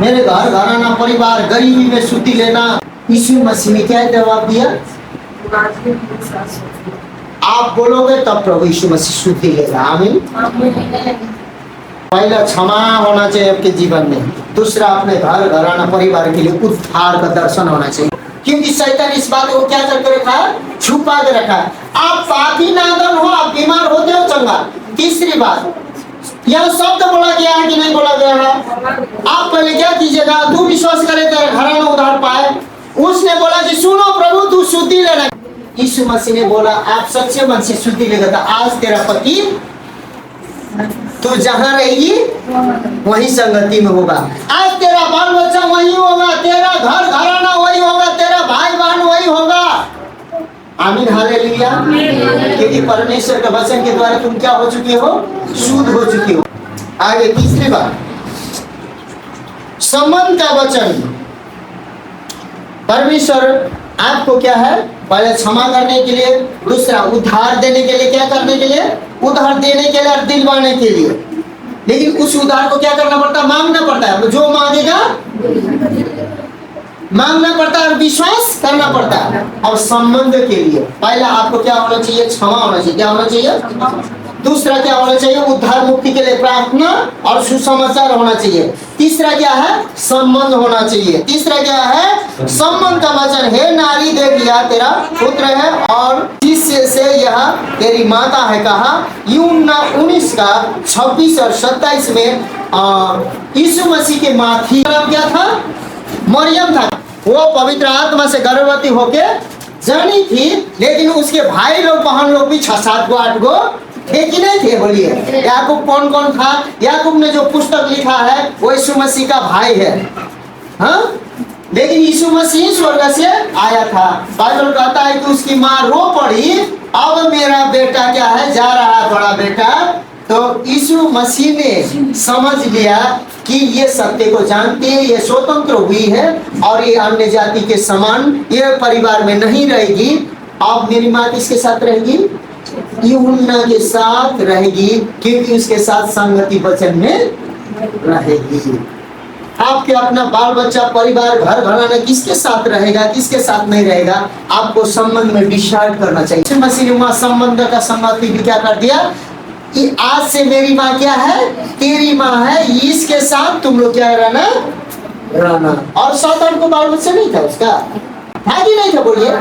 मेरे घर घराना परिवार गरीबी में शुद्धि लेना। यीशु मसीह ने क्या जवाब दिया? आप बोलोगे तब प्रभु यीशु मसीह शुद्धि लेगा। आमीन। पहला क्षमा होना चाहिए आपके जीवन में, दूसरा अपने घर घराना परिवार के लिए उद्धार का दर्शन होना चाहिए, क्योंकि शैतान इस बात को क्या करके रखा है? छुपा के रखा है। आप पापी नादान हो, आप बीमार होते हो चंगा। तीसरी बात, यह शब्द बोला गया है कि नहीं बोला गया है? आप पहले क्या कीजिएगा? तू विश्वास करे तेरा घराना उद्धार पाए। उसने बोला कि सुनो प्रभु, तू शुद्धि लेना। यीशु मसीह ने बोला आप सच्चे मन से शुद्धि लेगा तो आज तेरा पति तू जहाँ रहेगी वही संगति में होगा। आज तेरा बाल बच्चा वही होगा, तेरा घर घराना वही होगा, तेरा भाई बहन वही होगा। आमीन, हालेलुया। क्योंकि परमेश्वर के वचन के द्वारा तुम क्या हो चुके हो? शुद्ध हो चुके हो। आगे तीसरी बात, संबंध का वचन। परमेश्वर आपको क्या है? पहले क्षमा करने के लिए, दूसरा उद्धार देने के लिए। क्या करने के लिए? उद्धार देने के लिए और दिलवाने के लिए। लेकिन उस उद्धार को क्या करना पड़ता है? मांगना पड़ता है। जो मांगेगा मांगना पड़ता है और विश्वास करना पड़ता है। और संबंध के लिए पहला आपको क्या होना चाहिए? क्षमा होना चाहिए। क्या होना चाहिए? दूसरा क्या होना चाहिए? उद्धार मुक्ति के लिए प्रार्थना और सुसमाचार होना चाहिए। तीसरा क्या है? संबंध होना चाहिए। तीसरा क्या है? संबंध का वचन, हे नारी देख यह तेरा पुत्र है और जिससे से यह तेरी माता है कहा। यूहन्ना 19 का 26 और 27 में यीशु मसीह की माँ थी, नाम क्या था? मरियम था। वो पवित्र आत्मा से गर्भवती होके जनी थी, लेकिन उसके भाई लोग बहन लोग भी 6-7 गो 8 गो थे कि नहीं थे? बोलिए। याकूब कौन कौन था? याकूब ने जो पुस्तक लिखा है वो यीशु मसीह का भाई है। हाँ, लेकिन यीशु मसीह स्वर्ग से आया था। बाइबल कहता है कि उसकी माँ रो पड़ी, अब मेरा बेटा क्या है? जा रहा है बड़ा बेटा। तो यीशु मसीह ने समझ लिया कि ये सत्य को जानती है, ये स्वतंत्र हुई है और ये अन्य जाति के समान ये परिवार में नहीं रहेगी। अब मेरी माँ किसके साथ रहेगी? यूहन्ना के साथ रहेगी, क्योंकि उसके साथ संगति वचन में रहेगी। आपके अपना बाल बच्चा परिवार घर घराना किसके साथ रहेगा, किसके साथ नहीं रहेगा, आपको संबंध में डिसाइड करना चाहिए। मसीह ने वहाँ संबंध का संगति भी क्या कर दिया कि आज से मेरी माँ क्या है? तेरी माँ है। इसके साथ तुम लोग क्या रहना। और शैतान को बाल बच्चा नहीं था उसका, है कि नहीं था? बोलिए।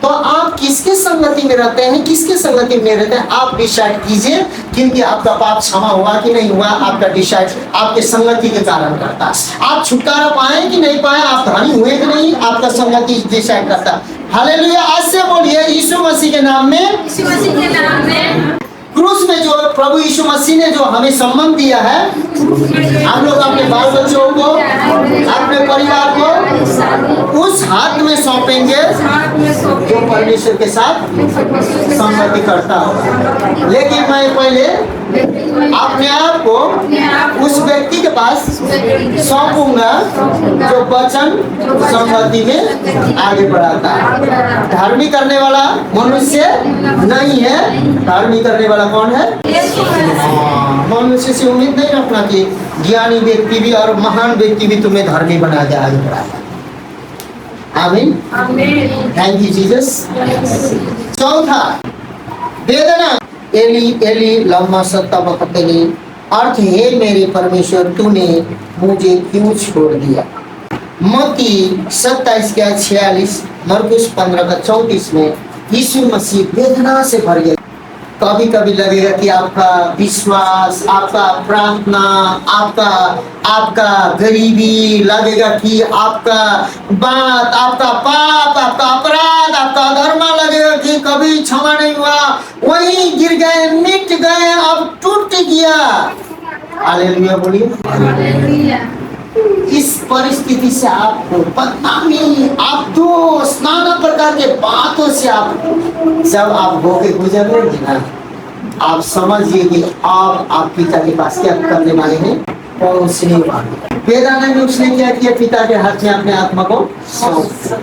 तो आप किसके संगति में रहते हैं, किसके संगति में रहते हैं, आप डिसाइड कीजिए, क्योंकि आपका पाप क्षमा हुआ कि नहीं हुआ आपका डिसाइड आपके संगति के कारण करता है। आप छुटकारा पाए कि नहीं पाए, आप धनी हुए कि नहीं, आपका संगति डिसाइड करता है। हालेलुया। आज से बोलिए यीशु मसीह के नाम में क्रूस में जो प्रभु यीशु मसीह ने जो हमें संबंध दिया है, हम लोग अपने बाल बच्चों को, अपने परिवार को उस हाथ में सौंपेंगे जो परमेश्वर के साथ संगति करता हो। लेकिन मैं पहले अपने आप को उस व्यक्ति के पास सौंपूंगा जो वचन संगति में आगे बढ़ाता है। धार्मिक करने वाला मनुष्य नहीं है, धार्मिक करने वाला कौन है? मनुष्य से उम्मीद नहीं रखना कि ज्ञानी व्यक्ति भी और महान व्यक्ति भी तुम्हें धर्मी बना के आगे बढ़ाएगा। आमीन। Thank you Jesus. चौथा, वेदना। एली एली लम्मा सत्ताबक्तनी, अर्थ हे मेरे परमेश्वर तूने मुझे क्यों छोड़ दिया। मत्ती 27 का 46, मरकुस 15 का 34 में यीशु मसीह वेदना से भर गए। कभी कभी लगेगा कि आपका विश्वास, आपका प्रार्थना, आपका गरीबी, लगेगा कि आपका बात, आपका पाप, आपका अपराध, आपका अधर्म लगेगा कि कभी क्षमा नहीं हुआ, वही गिर गए, मिट गए, अब टूट गया। हालेलुया बोलिए। इस परिस्थिति से आपको बदनामी, आप दोष, नाना प्रकार के बातों से आप जब आप होके गुजर रहे ना, आप समझिए कि आप पिता के पास क्या करने वाले हैं, पहुंचने वाले। वेदना में उसने क्या किया, पिता के हाथ में अपने आत्मा को सौंप दिया।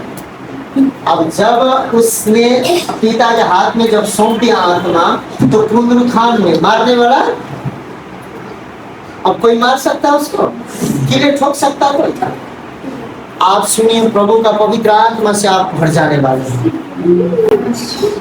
अब जब उसने पिता के हाथ में जब सौंप दिया आत्मा, तो पुनरुत्थान में मारने वाला अब कोई मार सकता है उसको, कीड़े ठोक सकता है कोई? आप सुनिए, प्रभु का पवित्र आत्मा से आप भर जाने वाले हैं,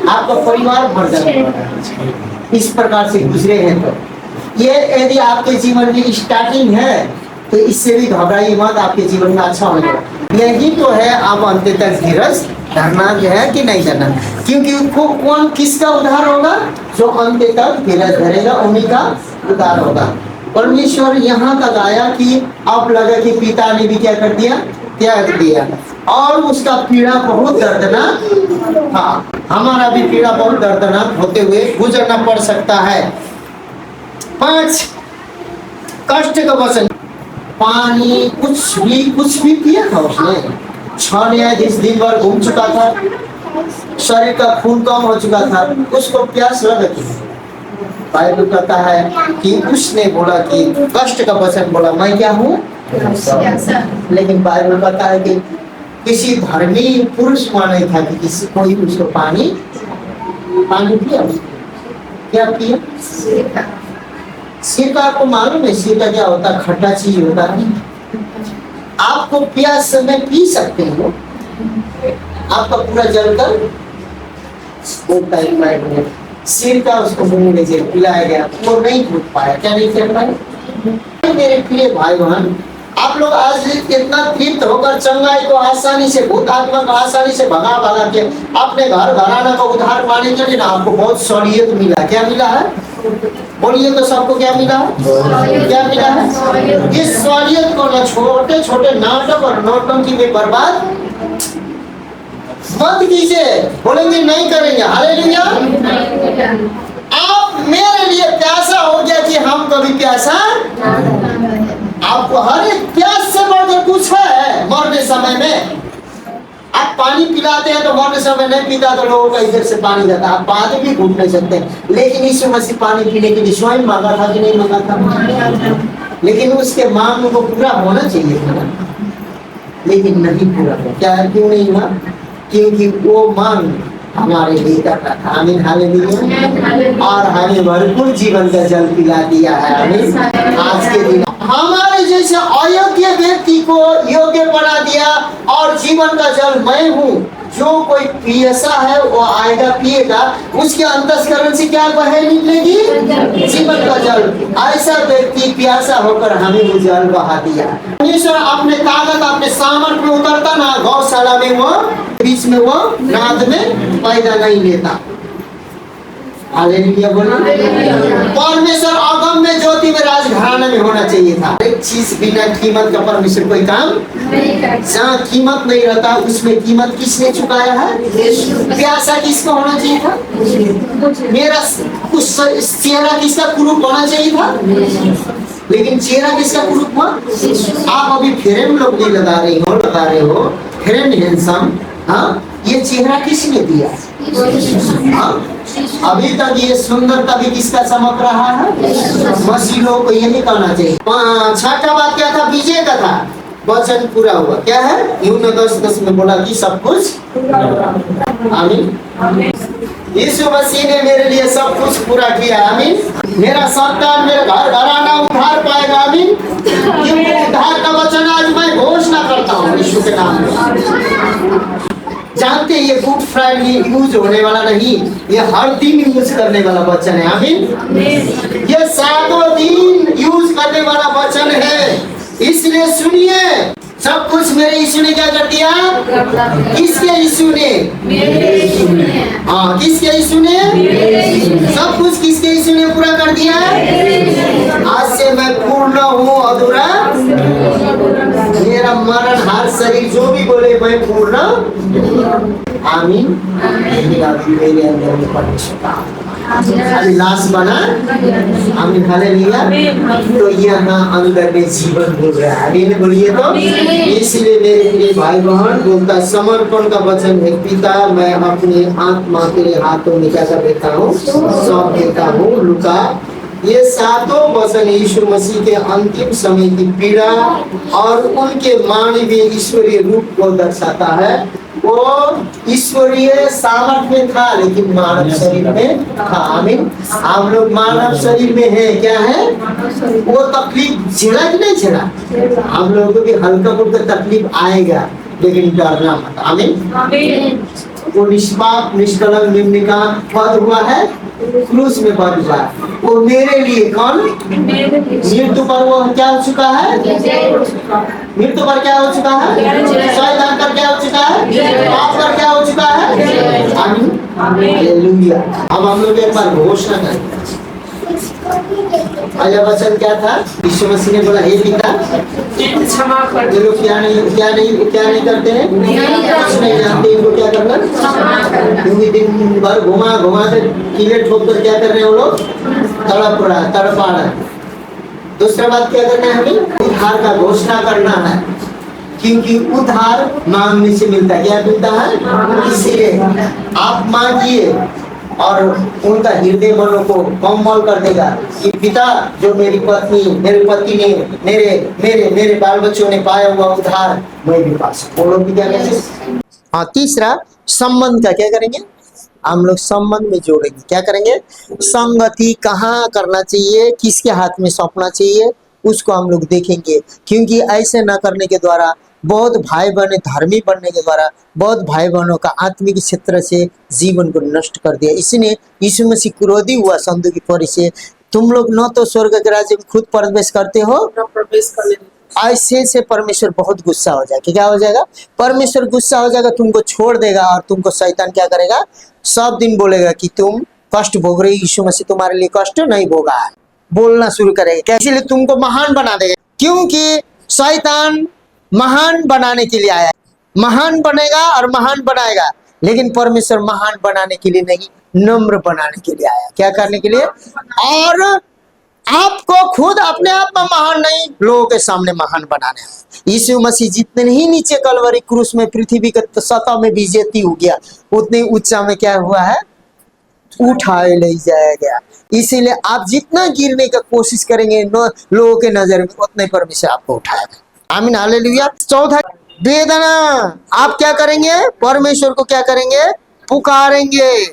आपका परिवार भर जाने वाला है। इस प्रकार से गुजरे हैं तो ये यदि आपके जीवन की स्टार्टिंग है तो इससे भी घबराइए मत, आपके जीवन में अच्छा हो जाएगा। यही तो है, आप अंत तक धीरज धरना है कि नहीं धरना, क्योंकि कौन किसका उद्धार होगा, जो अंत तक धीरज धरेगा उन्हीं का उद्धार होगा। परमेश्वर यहाँ तक आया कि अब लगा कि पिता ने भी क्या कर दिया, त्याग दिया, और उसका पीड़ा बहुत दर्दनाक। हाँ, हमारा भी पीड़ा बहुत दर्दनाक होते हुए गुजरना पड़ सकता है। 5 कष्ट का वचन, पानी कुछ भी पिया था उसने। 6 न्यायाधीश दिन भर घूम चुका था, शरीर का खून कम हो चुका था, उसको प्यास लग थी। बाइबल कहता है कि उसने बोला कि कष्ट का वचन बोला, मैं क्या हूँ, लेकिन बाइबल कहता है कि किसी धर्मी पुरुष वहां नहीं था कि किसी कोई उसको पानी पिया। क्या पिया? सिरका। आपको मालूम है सिरका क्या होता है? खट्टा चीज होता है। आपको प्यास में पी सकते हो, आपका पूरा जलकर सिर का उसको मुंह में से पिलाया गया, वो नहीं घुट पाया। क्या नहीं कर पाया? मेरे प्रिय भाई बहन, आप लोग आज इतना तृप्त होकर चंगाई को आसानी से, भूत आत्मा को आसानी से भगा के अपने घर घराना को उद्धार पाने के लिए ना आपको बहुत सहूलियत मिला। क्या मिला है? बोलिए तो सबको क्या मिला है? क्या मिला है? इस सहूलियत को ना छोटे छोटे नाटक और नौटंकी में बर्बाद मत कीजिए। बोलेंगे नहीं करेंगे। हालेलुया। आप मेरे लिए प्यासा हो गया कि हम कभी प्यासा, आपको हर एक प्यास से बढ़कर कुछ है। मरने समय में आप पानी पिलाते हैं तो मरने समय नहीं पीता तो लोगों का इधर से पानी जाता, आप बाद भी घूट नहीं सकते। लेकिन यीशु मसीह पानी पीने के लिए स्वयं मांगा था कि नहीं मांगा था? लेकिन उसके मांग को पूरा होना चाहिए था, लेकिन नहीं पूरा हुआ। क्या है? क्यों नहीं हुआ? क्योंकि वो मांग हमारे भीतर का था। आमीन, हालेलुया। और हमें भरपूर जीवन का जल पिला दिया है। आमीन। आज के दिन हमारे जैसे अयोग्य व्यक्ति को योग्य बना दिया, और जीवन का जल मैं हूँ। जो कोई प्यासा है वो आएगा पिएगा, उसके अंतस्करण से क्या बहे निकलेगी? जीवन का जल। ऐसा व्यक्ति प्यासा होकर हमें वो जल बहा दिया। परमेश्वर अपने ताकत, अपने सामर्थ्य में उतरता ना, गौशाला में वो बीच में वो नाद में पैदा नहीं लेता। हालेलुया बोलिए। परमेश्वर अगम में ज्योति में राजघराना में होना चाहिए था। एक चीज बिना कीमत का परमेश्वर कोई काम जहाँ कीमत नहीं रहता उसमें कीमत किसने चुकाया है? प्यासा किसको होना चाहिए था? मेरा उस चेहरा किसका कुरूप होना चाहिए था? लेकिन चेहरा किसका कुरूप हुआ? आप अभी फ्रेम लोग नहीं लगा रहे हो फ्रेम हैंडसम। हाँ, ये चेहरा किसने दिया? हाँ, अभी तक ये सुंदरता भी किसका चमक रहा है? मसीह लोगों को यही कहना चाहिए। 6ठा बात क्या था? विजय का था। वचन पूरा हुआ। क्या है? यूहन्ना 10:10 में बोला कि सब कुछ। आमीन। यीशु मसीह ने मेरे लिए सब कुछ पूरा किया। आमीन। मेरा संतान, मेरा घर घराना उद्धार पाएगा। आमीन। क्योंकि उद्धार का वचन आज मैं घोषणा करता हूँ यीशु के नाम में। जानते हैं ये गुड फ्राइडे यूज होने वाला नहीं, ये हर दिन यूज करने वाला वचन है। आमीन। ये 7 दिन यूज करने वाला वचन है, इसलिए सुनिए। सब कुछ मेरे यीशु ने क्या कर दिया? किसके यीशु ने? हाँ, किसके यीशु ने? सब कुछ किसके यीशु ने पूरा कर दिया? आज से मैं पूर्ण हूँ, अधूरा। मेरा मरण हार शरीर जो भी बोले मैं पूर्ण। आमीन। मेरे अंदर में परमेश्वर खाली लाश बना। आमीन, हालेलुया। तो यहाँ अंदर में जीवन बोल रहा है। आमीन बोलिए तो। इसलिए मेरे प्रिय भाई बहन बोलता समर्पण का वचन है, पिता मैं अपनी आत्मा तेरे हाथों में क्या कर देता हूँ? सौंप देता हूँ। लुका ये सातों वचन यीशु मसीह के अंतिम समय की पीड़ा और उनके मानवीय ईश्वरीय रूप को दर्शाता है। वो ईश्वरीय सामर्थ्य में था लेकिन मानव शरीर में था। आमीन। हम लोग मानव शरीर में हैं, क्या है? वो तकलीफ झेला कि नहीं झेला? हम लोगों को भी हल्का फुल्का तकलीफ आएगा लेकिन डरना मत। आमीन। वो निष्पाप निष्कलंक मेमने का पद हुआ है, क्रूस में पद हुआ है। वो मेरे लिए कौन? मृत्यु पर वो क्या हो चुका है? मृत्यु पर क्या हो चुका है? शैतान पर क्या हो चुका है? पाप पर क्या हो चुका है? आमीन। हालेलुया। अब हम लोग एक बार घोषणा करें। आया वचन क्या था? यीशु मसीह ने बोला हे पिता क्षमा कर। ये लोग क्या नहीं करते हैं? कुछ नहीं जानते इनको क्या करना। क्योंकि दिन भर घुमा कर कीले ठोक कर क्या कर रहे हैं वो लोग? तड़पा रहा है। दूसरा बात क्या करना है? हमें उद्धार का घोषणा करना है, क्योंकि उद्धार मांगने से मिलता है। क्या मिलता है? इसीलिए आप मांगिए और उनका हृदय मनों को कोमल कर देगा कि पिता जो मेरी पत्नी मेरे पति ने मेरे बाल बच्चों ने पाया हुआ उद्धार मैं भी पा सकूं। वो लोग भी क्या करेंगे? हाँ, तीसरा संबंध का क्या करेंगे? हम लोग संबंध में जोड़ेंगे। क्या करेंगे? संगति कहाँ करना चाहिए, किसके हाथ में सौंपना चाहिए, उसको हम लोग देखेंगे। क्योंकि ऐसे न करने के द्वारा बहुत भाई बहन धर्मी बनने के द्वारा बहुत भाई बहनों का आत्मिक क्षेत्र से जीवन को नष्ट कर दिया। इसलिए यीशु मसीह क्रोधी हुआ सदूकी से, तुम लोग न तो स्वर्ग के राज्य में खुद प्रवेश करते हो, प्रवेश करने ऐसे से परमेश्वर बहुत गुस्सा हो जाएगा। क्या हो जाएगा? परमेश्वर गुस्सा हो जाएगा, तुमको छोड़ देगा और तुमको शैतान क्या करेगा? सब दिन बोलेगा कि तुम कष्ट भोग रहे, यीशु मसीह तुम्हारे लिए कष्ट नहीं भोगा, बोलना शुरू करेगा। इसीलिए तुमको महान बना देगा, क्योंकि शैतान महान बनाने के लिए आया। महान बनेगा और महान बनाएगा, लेकिन परमेश्वर महान बनाने के लिए नहीं, नम्र बनाने के लिए आया। क्या करने के लिए? और आपको खुद अपने आप में महान नहीं, लोगों के सामने महान बनाने आया। यीशु मसीह जितने ही नीचे कलवरी क्रूस में पृथ्वी के सतह में बेइज्जती हो गया, उतने ऊंचा में क्या हुआ है? उठाए ले जाया गया। इसीलिए आप जितना गिरने का कोशिश करेंगे लोगों के नजर में, उतने परमेश्वर आपको उठाएगा। आमीन, हालेलुया। चौथा वेदना। आप क्या करेंगे? परमेश्वर को क्या करेंगे? पुकारेंगे।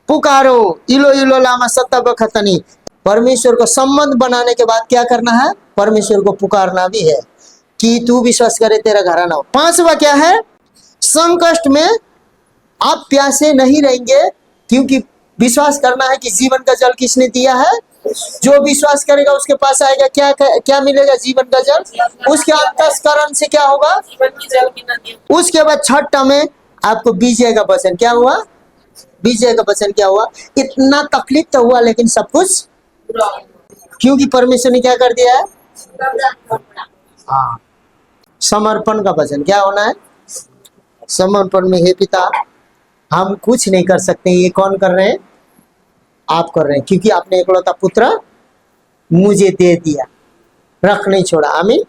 पुकारो इलो इलो लामा सत्ता बखतनी। परमेश्वर को संबंध बनाने के बाद क्या करना है? परमेश्वर को पुकारना भी है कि तू विश्वास करे तेरा घराना हो। पांचवा क्या है? संकट में आप प्यासे नहीं रहेंगे, क्योंकि विश्वास करना है कि जीवन का जल किसने दिया है? जो विश्वास करेगा उसके पास आएगा। क्या मिलेगा? जीवन का जल। उसके अंतस्करण से क्या होगा? जीवन की जल की नदी। उसके बाद छठा में आपको विजय का वचन क्या हुआ? विजय का वचन क्या हुआ? इतना तकलीफ तो हुआ लेकिन सब कुछ, क्योंकि परमेश्वर ने क्या कर दिया है? हाँ, समर्पण का वचन क्या होना है? समर्पण में हे पिता हम कुछ नहीं कर सकते, ये कौन कर रहे हैं? आप कर रहे हैं, क्योंकि आपने इकलौता पुत्र मुझे दे दिया, रख नहीं छोड़ा। आमीन।